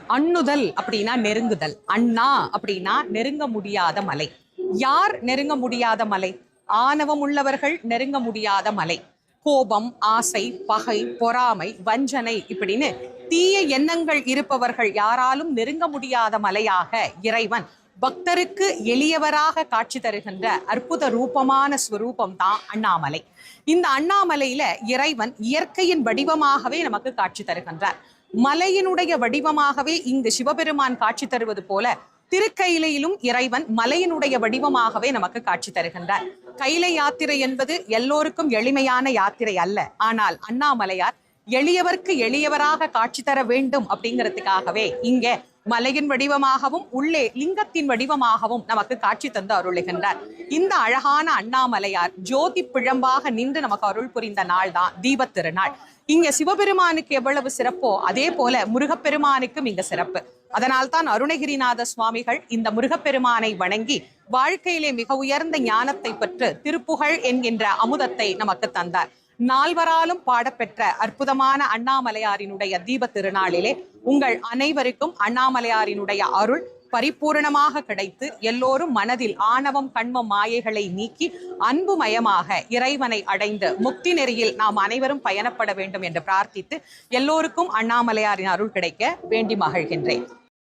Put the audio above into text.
அண்ணுதல் அப்படின்னா நெருங்குதல், அண்ணா அப்படின்னா நெருங்க முடியாத மலை. யார் நெருங்க முடியாத மலை? ஆணவம் உள்ளவர்கள் நெருங்க முடியாத மலை. கோபம், ஆசை, பகை, பொறாமை, வஞ்சனை இப்படின்னு தீய எண்ணங்கள் இருப்பவர்கள் யாராலும் நெருங்க முடியாத மலையாக இறைவன் பக்தருக்கு எளியவராக காட்சி தருகின்ற அற்புத ரூபமான ஸ்வரூபம் தான் அண்ணாமலை. இந்த அண்ணாமலையில இறைவன் இயற்கையின் வடிவமாகவே நமக்கு காட்சி தருகின்றார். மலையினுடைய வடிவமாகவே இங்கு சிவபெருமான் காட்சி தருவது போல திருக்கையிலையிலும் இறைவன் மலையினுடைய வடிவமாகவே நமக்கு காட்சி தருகின்றார். கைலை யாத்திரை என்பது எல்லோருக்கும் எளிமையான யாத்திரை அல்ல. ஆனால் அண்ணாமலையார் எளியவர்க்கு எளியவராக காட்சி தர வேண்டும் அப்படிங்கிறதுக்காகவே இங்கே மலையின் வடிவமாகவும் உள்ளே லிங்கத்தின் வடிவமாகவும் நமக்கு காட்சி தந்து அருளுகின்றார். இந்த அழகான அண்ணாமலையார் ஜோதி பிழம்பாக நின்று நமக்கு அருள் புரிந்த நாள் தான் தீபத் திருநாள். இங்க சிவபெருமானுக்கு எவ்வளவு சிறப்போ அதே போல முருகப்பெருமானுக்கும் இங்க சிறப்பு. அதனால்தான் அருணகிரிநாத சுவாமிகள் இந்த முருகப்பெருமானை வணங்கி வாழ்க்கையிலே மிக உயர்ந்த ஞானத்தை பெற்று திருப்புகழ் என்கின்ற அமுதத்தை நமக்கு தந்தார். நால்வராலும் பாடப்பெற்ற அற்புதமான அண்ணாமலையாரினுடைய தீப திருநாளிலே உங்கள் அனைவருக்கும் அண்ணாமலையாரினுடைய அருள் பரிபூரணமாக கிடைத்து எல்லோரும் மனதில் ஆணவம் கண்மம் மாயைகளை நீக்கி அன்புமயமாக இறைவனை அடைந்து முக்தி நெறியில் நாம் அனைவரும் பயணப்பட வேண்டும் என்று பிரார்த்தித்து எல்லோருக்கும் அண்ணாமலையாரின் அருள் கிடைக்க வேண்டி மகிழ்கின்றேன்.